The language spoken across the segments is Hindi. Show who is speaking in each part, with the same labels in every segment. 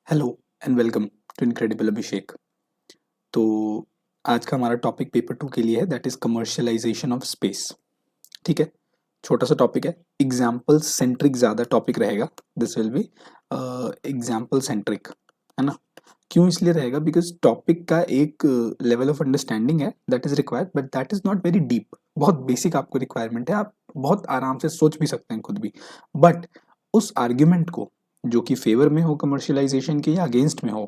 Speaker 1: Hello and welcome to incredible Abhishek. तो आज का हमारा टॉपिक पेपर 2 के लिए है, that is commercialisation of space. ठीक है, छोटा सा टॉपिक है, एग्जाम्पल सेंट्रिक ज़्यादा टॉपिक रहेगा। This will be example centric, है ना। क्यों इसलिए रहेगा? बिकॉज टॉपिक का एक लेवल ऑफ अंडरस्टैंडिंग है that is required, but that is not very deep. बहुत बेसिक आपको रिक्वायरमेंट है, आप बहुत आराम से सोच भी सकते हैं खुद भी। बट उस आर्ग्यूमेंट को जो कि फेवर में हो कमर्शियलाइजेशन के या अगेंस्ट में हो,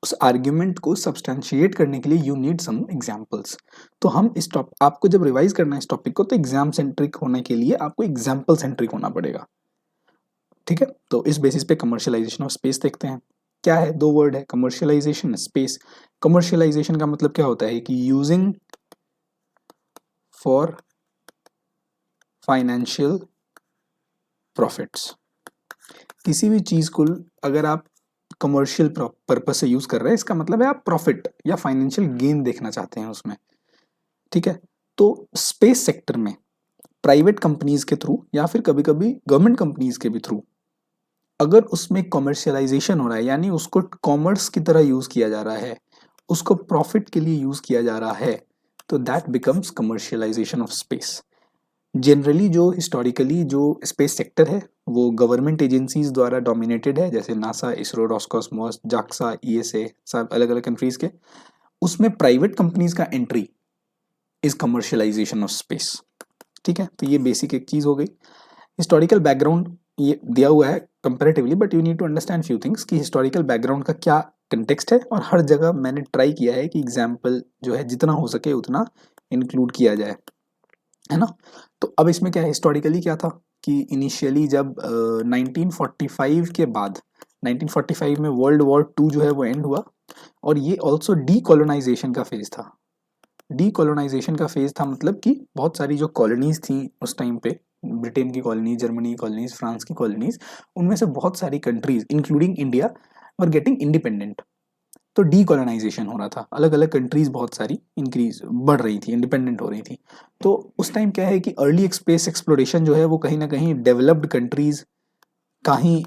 Speaker 1: उस आर्ग्यूमेंट को सब्सटेंशिएट करने के लिए यू नीड सम एग्जांपल्स। तो हम इस टॉपिक, आपको जब रिवाइज करना है इस टॉपिक को, तो एग्जाम सेंट्रिक होने के लिए आपको एग्जाम्पल सेंट्रिक होना पड़ेगा। ठीक है, तो इस बेसिस पे कमर्शियलाइजेशन ऑफ स्पेस देखते हैं। क्या है? दो वर्ड है, कमर्शियलाइजेशन, स्पेस। कमर्शियलाइजेशन का मतलब क्या होता है कि यूजिंग फॉर फाइनेंशियल प्रॉफिट्स। किसी भी चीज को अगर आप कमर्शियल पर्पज से यूज कर रहे हैं, इसका मतलब है आप प्रॉफिट या फाइनेंशियल गेन देखना चाहते हैं उसमें। ठीक है, तो स्पेस सेक्टर में प्राइवेट कंपनीज के थ्रू या फिर कभी कभी गवर्नमेंट कंपनीज के भी थ्रू अगर उसमें कमर्शियलाइजेशन हो रहा है, यानी उसको कॉमर्स की तरह यूज किया जा रहा है, उसको प्रॉफिट के लिए यूज किया जा रहा है, तो that becomes commercialisation of space. Generally जो हिस्टोरिकली जो स्पेस सेक्टर है वो गवर्नमेंट एजेंसीज द्वारा डोमिनेटेड है, जैसे NASA, ISRO, Roscosmos, JAXA, ESA, सब अलग अलग कंट्रीज के। उसमें प्राइवेट कंपनीज का entry is commercialisation of space. ठीक है, तो ये बेसिक एक चीज हो गई। हिस्टोरिकल बैकग्राउंड ये दिया हुआ है comparatively, but you need to understand few things कि हिस्टोरिकल बैकग्राउंड का क्या कंटेक्स्ट है, और हर जगह मैंने ट्राई किया है कि एग्जाम्पल जो है जितना हो सके उतना इंक्लूड किया जाए, है ना। तो अब इसमें क्या है, हिस्टोरिकली क्या था कि इनिशियली जब 1945 के बाद, 1945 में वर्ल्ड वॉर टू जो है वो एंड हुआ, और ये ऑल्सो डीकोलोनाइजेशन का फेज था। डीकोलोनाइजेशन का फेज था मतलब कि बहुत सारी जो कॉलोनीज थी उस टाइम पे, ब्रिटेन की कॉलोनीज, जर्मनी की कॉलोनीज, फ्रांस की कॉलोनीज, उनमें से बहुत सारी countries including India were getting independent. तो डीकोलोनाइजेशन हो रहा था, अलग अलग कंट्रीज बहुत सारी इंक्रीज बढ़ रही थी, इंडिपेंडेंट हो रही थी। तो उस टाइम क्या है कि अर्ली स्पेस एक्सप्लोरेशन जो है वो कहीं ना कहीं डेवलप्ड कंट्रीज का ही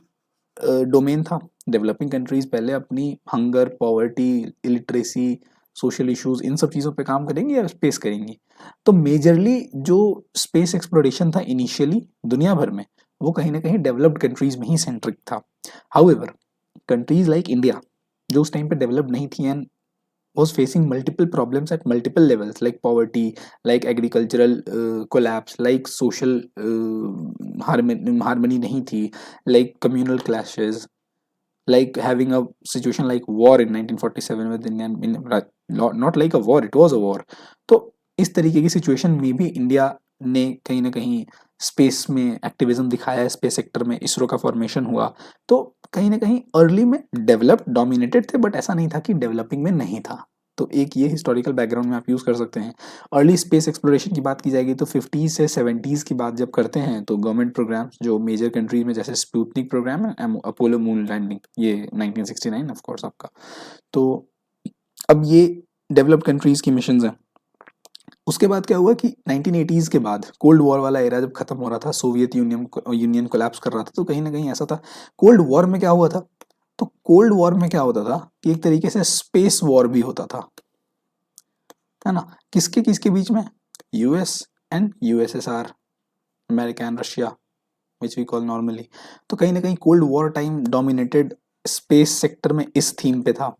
Speaker 1: डोमेन था। डेवलपिंग कंट्रीज पहले अपनी hunger, poverty, illiteracy, social issues, इन सब चीज़ों पे काम करेंगी या स्पेस करेंगी। तो मेजरली जो स्पेस एक्सप्लोरेशन था इनिशियली दुनिया भर में, वो कहीं ना कहीं डेवलप्ड कंट्रीज में ही सेंट्रिक था। हाउएवर कंट्रीज लाइक इंडिया, जो उस टाइम पे डेवलप्ड नहीं थी and was facing multiple problems at multiple levels, like poverty, like agricultural collapse, like social harmony नहीं थी, like communal clashes, like having a situation like war in 1947 with Indian, not like a war, it was a war। तो इस तरीके की सिचुएशन में भी इंडिया ने कहीं ना कहीं स्पेस में एक्टिविज्म दिखाया है, स्पेस सेक्टर में इसरो का फॉर्मेशन हुआ। तो कहीं ना कहीं अर्ली में डेवलप्ड डोमिनेटेड थे, बट ऐसा नहीं था कि डेवलपिंग में नहीं था। तो एक ये हिस्टोरिकल बैकग्राउंड में आप यूज कर सकते हैं। अर्ली स्पेस एक्सप्लोरेशन की बात की जाएगी तो 50 से 70s की बात जब करते हैं, तो गवर्नमेंट प्रोग्राम्स जो मेजर कंट्रीज में, जैसे स्पुतनिक प्रोग्राम है, अपोलो मून लैंडिंग, ये 1969 ऑफ कोर्स आपका। तो अब ये डेवलप्ड कंट्रीज की मिशन हैं। उसके बाद क्या हुआ कि 1980s के बाद कोल्ड वॉर वाला एरा जब खत्म हो रहा था, सोवियत यूनियन कोलैप्स कर रहा था, तो कहीं ना कहीं ऐसा था। कोल्ड वॉर में क्या हुआ था, तो कोल्ड वॉर में क्या होता था कि एक तरीके से स्पेस वॉर भी होता था, है ना। किसके किसके बीच में? US and USSR, America and Russia, which we call normally. तो कहीं ना कहीं cold war time dominated space sector में इस थीम पे था।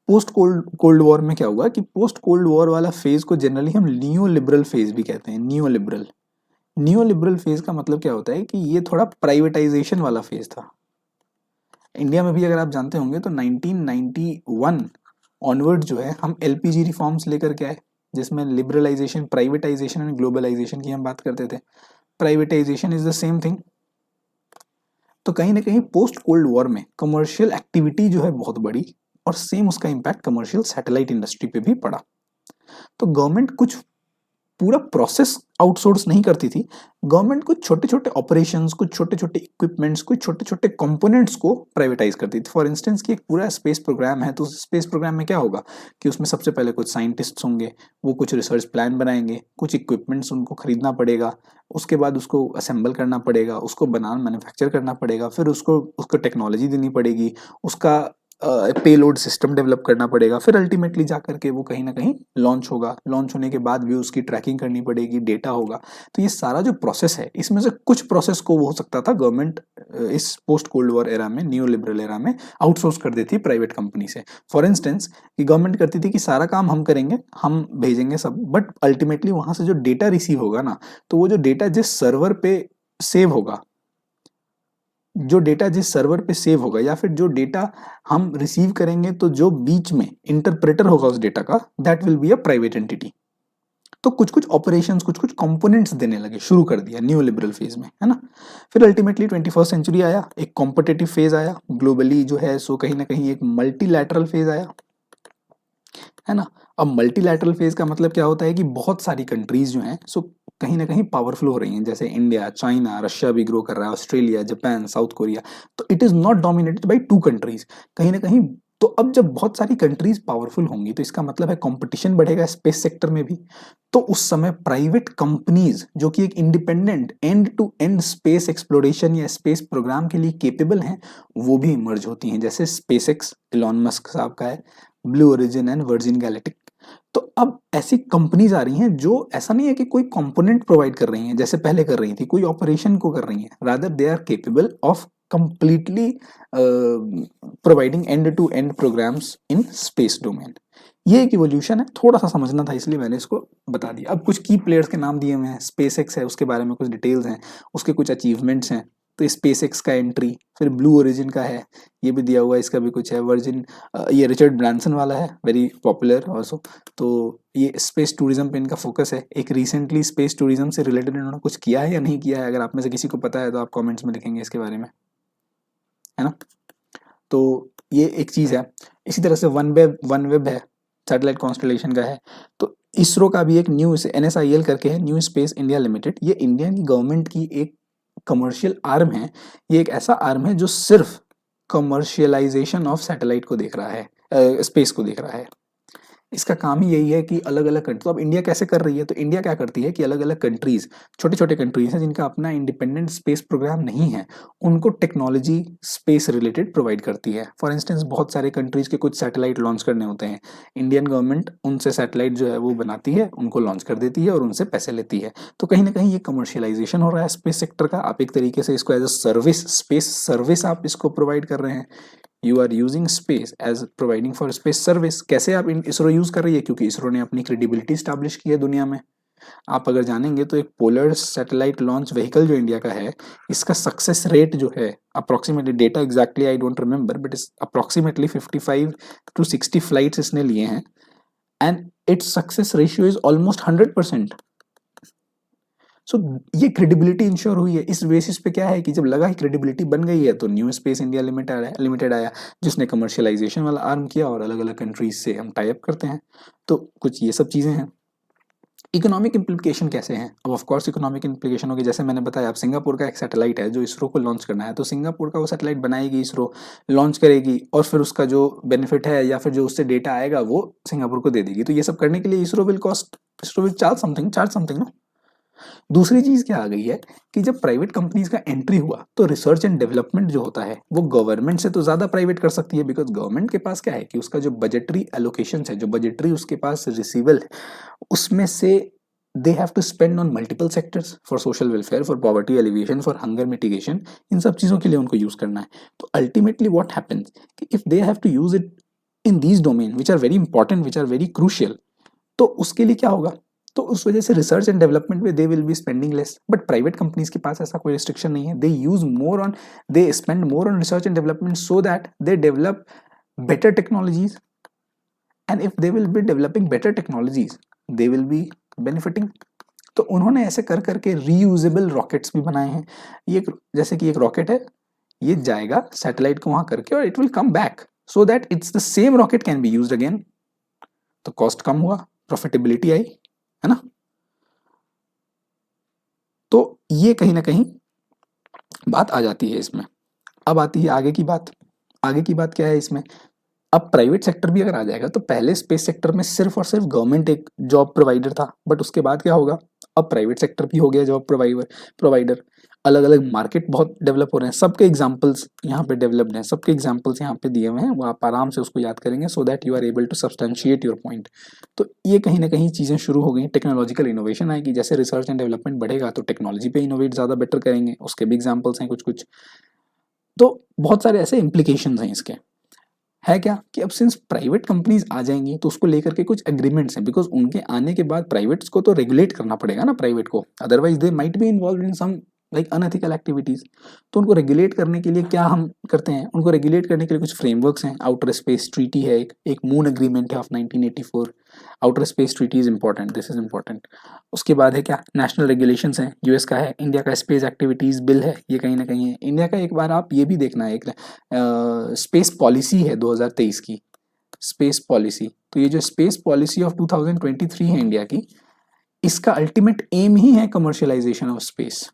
Speaker 1: पोस्ट कोल्ड कोल्ड वॉर में क्या हुआ कि पोस्ट कोल्ड वॉर वाला फेज को जनरली हम न्यू लिबरल फेज भी कहते हैं। New liberal, new liberal phase का मतलब क्या होता है कि ये थोड़ा प्राइवेटाइजेशन वाला फेज था। इंडिया में भी अगर आप जानते होंगे तो 1991 ऑनवर्ड जो है हम एलपीजी रिफॉर्म्स लेकर के आए, जिसमें लिबरलाइजेशन, प्राइवेटाइजेशन एंड ग्लोबलाइजेशन की हम बात करते थे। Privatisation is the same thing. तो कहीं ना कहीं पोस्ट कोल्ड वॉर में कमर्शियल एक्टिविटी जो है बहुत बड़ी, और सेम उसका इम्पैक्ट कमर्शियल सैटेलाइट इंडस्ट्री पे भी पड़ा। तो गवर्नमेंट कुछ पूरा प्रोसेस आउटसोर्स नहीं करती थी, गवर्नमेंट कुछ छोटे छोटे ऑपरेशंस, कुछ छोटे छोटे इक्विपमेंट्स, कुछ छोटे छोटे कंपोनेंट्स को प्राइवेटाइज करती थी। फॉर इंस्टेंस कि एक पूरा स्पेस प्रोग्राम है, तो उस स्पेस प्रोग्राम में क्या होगा कि उसमें सबसे पहले कुछ साइंटिस्ट्स होंगे, वो कुछ रिसर्च प्लान बनाएंगे, कुछ इक्विपमेंट्स उनको खरीदना पड़ेगा, उसके बाद उसको असेंबल करना पड़ेगा, उसको बनाना मैन्युफैक्चर करना पड़ेगा, फिर उसको टेक्नोलॉजी देनी पड़ेगी, उसका पेलोड सिस्टम डेवलप करना पड़ेगा, फिर अल्टीमेटली जा करके वो कहीं ना कहीं लॉन्च होगा। लॉन्च होने के बाद भी उसकी ट्रैकिंग करनी पड़ेगी, डेटा होगा। तो ये सारा जो प्रोसेस है, इसमें से कुछ प्रोसेस को वो हो सकता था गवर्नमेंट इस पोस्ट कोल्ड वॉर एरा में, न्यू लिबरल एरा में आउटसोर्स कर देती है प्राइवेट कंपनी से। फॉर इंस्टेंस कि गवर्नमेंट करती थी कि सारा काम हम करेंगे, हम भेजेंगे सब, बट अल्टीमेटली वहां से जो डेटा रिसीव होगा ना, तो वो जो डेटा जिस सर्वर पे सेव होगा, जो डेटा जिस सर्वर पे सेव होगा, या फिर जो डेटा हम रिसीव करेंगे, तो जो बीच में इंटरप्रेटर होगा उस डेटा का, that will be a private entity. तो कुछ कुछ ऑपरेशंस, कुछ कुछ कंपोनेंट्स देने लगे, शुरू कर दिया न्यू लिबरल फेज में, है ना। फिर अल्टीमेटली 21st सेंचुरी आया, एक कॉम्पिटिटिव फेज आया, ग्लोबली जो है सो कहीं ना कहीं एक मल्टीलैटरल फेज आया, है ना। अब मल्टीलैटरल फेज का मतलब क्या होता है कि बहुत सारी कंट्रीज जो हैं सो कहीं ना कहीं पावरफुल हो रही हैं, जैसे इंडिया, चाइना, रशिया भी ग्रो कर रहा है, ऑस्ट्रेलिया, जापान, साउथ कोरिया। तो it is not dominated by two countries कहीं ना कहीं। तो अब जब बहुत सारी कंट्रीज पावरफुल होंगी, तो इसका मतलब है कंपटीशन बढ़ेगा स्पेस सेक्टर में भी। तो उस समय प्राइवेट कंपनीज जो कि एक independent end to end space exploration या स्पेस प्रोग्राम के लिए केपेबल हैं, वो भी इमर्ज होती हैं, जैसे स्पेस एक्स इलॉन मस्क साहब का है, blue origin and virgin galactic. तो अब ऐसी कंपनीज आ रही हैं जो ऐसा नहीं है कि कोई कंपोनेंट प्रोवाइड कर रही हैं जैसे पहले कर रही थी, कोई ऑपरेशन को कर रही हैं, rather they are capable of completely providing end to end programs in space domain. ये एक इवोल्यूशन है, थोड़ा सा समझना था इसलिए मैंने इसको बता दिया। अब कुछ की प्लेयर्स के नाम दिए हुए हैं, स्पेस एक्स है, उसके बारे में कुछ डिटेल्स हैं, उसके कुछ अचीवमेंट्स हैं। तो स्पेस एक्स का एंट्री, फिर ब्लू ओरिजिन का है, ये भी दिया हुआ है, इसका भी कुछ है। वर्जिन, ये रिचर्ड ब्रांसन वाला है, वेरी पॉपुलर ऑल्सो। तो ये स्पेस टूरिज्म पे इनका फोकस है। एक रिसेंटली स्पेस टूरिज्म से रिलेटेड इन्होंने कुछ किया है या नहीं किया है, अगर आप में से किसी को पता है तो आप कमेंट्स में लिखेंगे इसके बारे में, है ना। तो ये एक चीज़ है। इसी तरह से वन वेब है, सैटेलाइट कॉन्स्टलेशन का है। तो इसरो का भी एक न्यू NSIL करके है, न्यू स्पेस इंडिया लिमिटेड। ये इंडियन गवर्नमेंट की एक कमर्शियल आर्म है। ये एक ऐसा आर्म है जो सिर्फ कमर्शियलाइजेशन ऑफ सैटेलाइट को देख रहा है, स्पेस को देख रहा है। इसका काम ही यही है कि अलग अलग कंट्री, तो अब इंडिया कैसे कर रही है, तो इंडिया क्या करती है कि अलग अलग कंट्रीज, छोटे छोटे कंट्रीज हैं जिनका अपना इंडिपेंडेंट स्पेस प्रोग्राम नहीं है, उनको टेक्नोलॉजी स्पेस रिलेटेड प्रोवाइड करती है। फॉर इंस्टेंस बहुत सारे कंट्रीज के कुछ सैटेलाइट लॉन्च करने होते हैं, इंडियन गवर्नमेंट उनसे सैटेलाइट जो है वो बनाती है, उनको लॉन्च कर देती है और उनसे पैसे लेती है। तो कहीं ना कहीं ये कमर्शियलाइजेशन हो रहा है स्पेस सेक्टर का। आप एक तरीके से इसको as a service, space service आप इसको प्रोवाइड कर रहे हैं। You are using space as providing for space service. कैसे आप इसरो यूज कर रही है, क्योंकि इसरो ने अपनी क्रेडिबिलिटी स्टैब्लिश की है दुनिया में। आप अगर जानेंगे तो एक पोलर सैटेलाइट लॉन्च व्हीकल जो इंडिया का है, इसका सक्सेस रेट जो है approximately, data exactly I don't remember, but इस अप्रोक्सीमेटली 55 to 60 फ्लाइट्स इसने लिए हैं, and its success ratio is almost 100%। सो ये क्रेडिबिलिटी इंश्योर हुई है। इस बेसिस पे क्या है कि जब लगा कि क्रेडिबिलिटी बन गई है, तो न्यू स्पेस इंडिया लिमिटेड आया, जिसने कमर्शियलाइजेशन वाला आर्म किया, और अलग अलग कंट्रीज से हम टाई अप करते हैं। तो कुछ ये सब चीज़ें हैं। इकोनॉमिक इम्प्लीकेशन कैसे हैं, अब ऑफ कोर्स इकोनॉमिक इम्प्लीकेशन होगी, जैसे मैंने बताया, अब सिंगापुर का एक सैटेलाइट है जो इसरो को लॉन्च करना है, तो सिंगापुर का वो सैटेलाइट बनाएगी इसरो, लॉन्च करेगी, और फिर उसका जो बेनिफिट है या फिर जो उससे डेटा आएगा वो सिंगापुर को दे देगी। तो ये सब करने के लिए इसरो विल चार्ज समथिंग ना। दूसरी चीज क्या आ गई है कि जब प्राइवेट कंपनीज का एंट्री हुआ, तो रिसर्च एंड डेवलपमेंट जो होता है वो गवर्नमेंट से तो ज्यादा प्राइवेट कर सकती है, बिकॉज गवर्नमेंट के पास क्या है कि उसका जो बजटरी एलोकेशन है, जो बजटरी उसके पास रिसीवल है, उसमें से they have to spend on multiple sectors, for social welfare, for poverty alleviation, for hunger mitigation, इन सब चीजों के लिए उनको यूज करना है। तो अल्टीमेटली व्हाट हैपेंस कि if they have to use it in these domain which are very important, which are very crucial, तो उसके लिए क्या होगा, तो उस वजह से रिसर्च एंड डेवलपमेंट में they will be spending less. But private companies के पास ऐसा कोई रिस्ट्रिक्शन नहीं है, they spend more on research and development so that they develop better technologies, and if they will be developing better technologies they will be benefiting. तो उन्होंने ऐसे कर करके रीयूजेबल रॉकेट्स भी बनाए हैं। ये जैसे कि एक रॉकेट है, ये जाएगा सैटेलाइट को वहां करके, और it will come back, so that it's the same rocket can be used again. तो कॉस्ट कम हुआ, प्रॉफिटेबिलिटी आई, है ना। तो ये कहीं ना कहीं बात आ जाती है इसमें। अब आती है आगे की बात। आगे की बात क्या है इसमें? अब प्राइवेट सेक्टर भी अगर आ जाएगा तो पहले स्पेस सेक्टर में सिर्फ और सिर्फ गवर्नमेंट एक जॉब प्रोवाइडर था, बट उसके बाद क्या होगा? अब प्राइवेट सेक्टर भी हो गया जॉब प्रोवाइडर। अलग अलग मार्केट बहुत डेवलप हो रहे हैं, सबके एग्जांपल्स यहाँ पे डेवलप्ड हैं, सबके एग्जांपल्स यहाँ पे दिए हुए हैं, वो आप आराम से उसको याद करेंगे so that you are able to substantiate your point. तो ये कहीं ना कहीं चीज़ें शुरू हो गई, टेक्नोलॉजिकल इनोवेशन आएगी, जैसे रिसर्च एंड डेवलपमेंट बढ़ेगा तो टेक्नोलॉजी पे इनोवेट ज़्यादा बेटर करेंगे, उसके भी एग्जाम्पल्स हैं कुछ कुछ। तो बहुत सारे ऐसे इम्प्लीकेशंस हैं इसके। है क्या कि अब सिंस प्राइवेट कंपनीज आ जाएंगी तो उसको लेकर के कुछ एग्रीमेंट्स हैं, बिकॉज उनके आने के बाद प्राइवेट्स को तो रेगुलेट करना पड़ेगा ना प्राइवेट को, otherwise they might be involve in some like unethical activities. तो उनको रेगुलेट करने के लिए क्या हम करते हैं? उनको रेगुलेट करने के लिए कुछ फ्रेमवर्क्स हैं। आउटर स्पेस ट्रीटी है, एक मून एग्रीमेंट है of 1984। Outer space treaty is important, this is important. उसके बाद है क्या? नेशनल रेगुलेशंस हैं, यूएस का है, इंडिया का स्पेस एक्टिविटीज बिल है, ये कहीं ना कहीं है इंडिया का। एक बार आप ये भी देखना है, एक स्पेस पॉलिसी है 2023 की, स्पेस पॉलिसी। तो ये जो स्पेस पॉलिसी ऑफ 2023 है इंडिया की, इसका अल्टीमेट एम ही है कमर्शियलाइजेशन ऑफ स्पेस।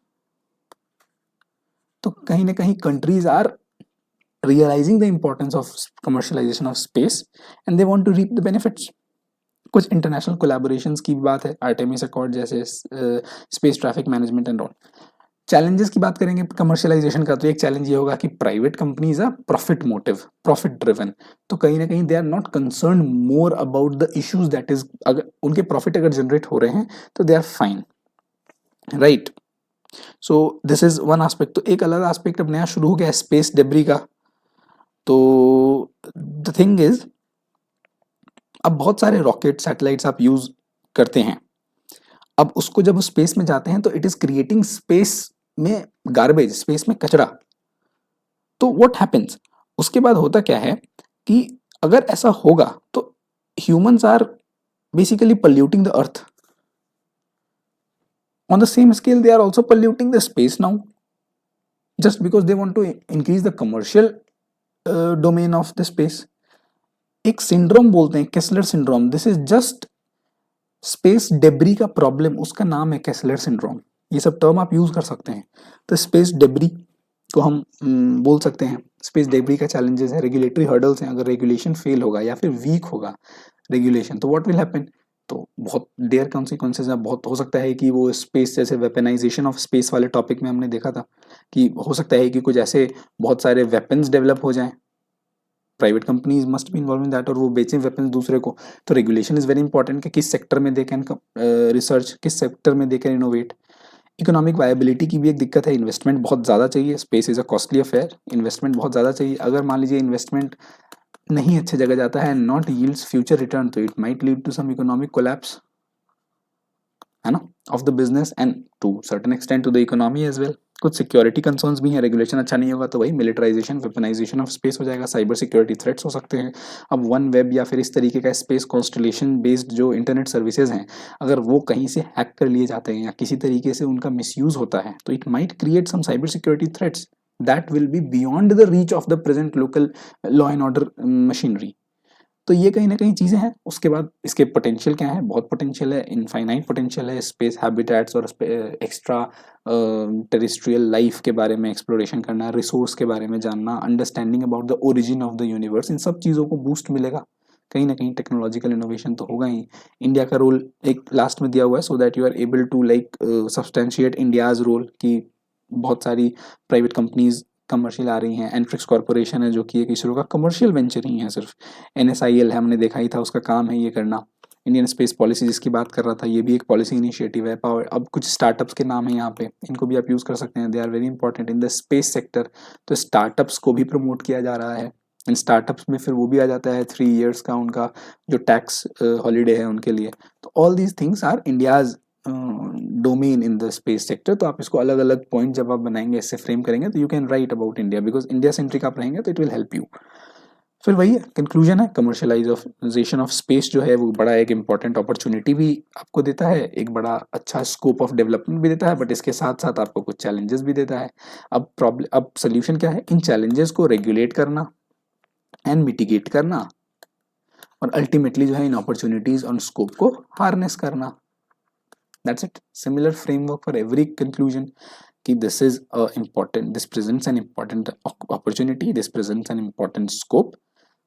Speaker 1: तो कहीं ना कहीं countries are realising the importance of commercialisation of space and they want to reap the benefits. कुछ इंटरनेशनल कोलैबोरेशंस की बात है, आर्टेमिस अकॉर्ड जैसे, space traffic management and all. Challenges की बात करेंगे कमर्शियलाइजेशन का, तो एक चैलेंज ये होगा कि private companies are profit motive, profit driven. तो कहीं ना कहीं they are not concern more about the issues, that is अगर उनके प्रॉफिट अगर जनरेट हो रहे हैं तो they are fine, right. So this is one aspect. तो एक अलग एस्पेक्ट अब नया शुरू हो गया स्पेस डेब्री का। तो द थिंग इज, अब बहुत सारे रॉकेट सैटेलाइट्स आप यूज करते हैं, अब उसको जब स्पेस में जाते हैं तो इट इज क्रिएटिंग स्पेस में गार्बेज, स्पेस में कचरा। तो व्हाट हैपेंस, उसके बाद होता क्या है कि अगर ऐसा होगा तो humans are basically polluting the earth. On the same scale they are also polluting the space now, just because they want to increase the commercial domain of the space। एक सिंड्रोम बोलते हैं Kessler syndrome, this is just space debris का प्रॉब्लम, उसका नाम है केसलर सिंड्रोम। ये सब टर्म आप यूज कर सकते हैं। तो स्पेस डेब्री को हम बोल सकते हैं, स्पेस डेब्री का चैलेंजेस है, रेगुलेटरी हर्डल्स हैं। अगर रेगुलेशन फेल होगा या फिर वीक होगा रेगुलेशन तो व्हाट विल हैपन? तो बहुत देयर कॉन्सिक्वेंसेज है। बहुत हो सकता है कि वो स्पेस, जैसे वेपनाइजेशन ऑफ स्पेस वाले टॉपिक में हमने देखा था कि हो सकता है कि कुछ ऐसे बहुत सारे वेपन्स डेवलप हो जाएं, private companies must be involve in that, और वो बेचें वेपन्स दूसरे को। तो रेगुलेशन इज वेरी इंपॉर्टेंट कि किस सेक्टर में दे कैन रिसर्च, किस सेक्टर में they can innovate. Economic viability की भी एक दिक्कत है, इन्वेस्टमेंट बहुत ज़्यादा चाहिए, space is a costly affair, investment बहुत ज़्यादा चाहिए। अगर मान लीजिए इन्वेस्टमेंट नहीं अच्छी जगह जाता है, नॉट यील्ड्स फ्यूचर रिटर्न, तो it might lead to some economic collapse, है ना, of the business and to certain extent to the economy as well. कुछ सिक्योरिटी कंसर्न्स भी हैं, रेगुलेशन अच्छा नहीं होगा तो वही मिलिटराइजेशन, वेपनाइजेशन ऑफ स्पेस हो जाएगा, साइबर सिक्योरिटी थ्रेट्स हो सकते हैं। अब वन वेब या फिर इस तरीके का स्पेस कॉन्स्टलेशन बेस्ड जो इंटरनेट सर्विसेज हैं, अगर वो कहीं से हैक कर लिए जाते हैं या किसी तरीके से उनका मिसयूज होता है तो it might create some cyber security threats that will be beyond the reach of the present local law and order machinery. तो ये कहीं ना कहीं चीज़ें हैं। उसके बाद इसके पोटेंशियल क्या है? बहुत पोटेंशियल है, इनफाइनाइट पोटेंशियल है, स्पेस हैबिटेट्स और एक्स्ट्रा टेरेस्ट्रियल लाइफ के बारे में एक्सप्लोरेशन करना, रिसोर्स के बारे में जानना, understanding about the origin of the universe, इन सब चीज़ों को बूस्ट मिलेगा। कहीं ना कहीं टेक्नोलॉजिकल इनोवेशन तो होगा ही। इंडिया का रोल एक लास्ट में दिया हुआ है so that you are able to like substantiate India's role, कि बहुत सारी प्राइवेट कंपनीज कमर्शियल आ रही हैं। एंट्रिक्स कॉर्पोरेशन है जो कि एक इसरो का कमर्शियल वेंचर ही है सिर्फ। NSIL है, हमने देखा ही था, उसका काम है ये करना। इंडियन स्पेस पॉलिसी जिसकी बात कर रहा था, ये भी एक पॉलिसी इनिशिएटिव है। पावर, अब कुछ स्टार्टअप्स के नाम है यहाँ पे, इनको भी आप यूज़ कर सकते हैं, they are very important in the space sector. तो स्टार्टअप्स को भी प्रमोट किया जा रहा है। इन स्टार्टअप्स में फिर वो भी आ जाता है 3 years का उनका जो टैक्स हॉलीडे है उनके लिए। तो all these things are India's domain in the space sector. तो आप इसको अलग अलग पॉइंट जब आप बनाएंगे, इससे फ्रेम करेंगे, तो you can write about India, because India centric आप रहेंगे तो इट विल हेल्प यू। फिर वही है, कंक्लूजन है, कमर्शलाइजेशन ऑफ स्पेस जो है वो बड़ा एक इंपॉर्टेंट अपॉर्चुनिटी भी आपको देता है, एक बड़ा अच्छा स्कोप ऑफ डेवलपमेंट भी देता है, बट इसके साथ साथ आपको कुछ चैलेंजेस भी देता है। अब सोल्यूशन क्या है? इन चैलेंजेस को रेगुलेट करना एंड मिटिगेट करना, और अल्टीमेटली जो है इन अपॉर्चुनिटीज और स्कोप को हार्नेस करना। That's it. Similar framework for every conclusion कि this is a important, this presents an important opportunity, this presents an important scope.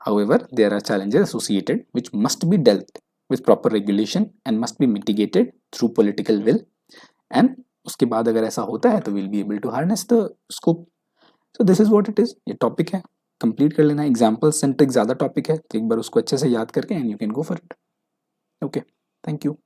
Speaker 1: However, there are challenges associated which must be dealt with proper regulation and must be mitigated through political will. And उसके बाद अगर ऐसा होता है तो we'll be able to harness the scope. So this is what it is. ये टॉपिक है, कंप्लीट कर लेना. एग्जाम्पल सेंट्रिक ज़्यादा टॉपिक है तो एक बार उसको अच्छे से याद करके and you can go for it. Okay, thank you.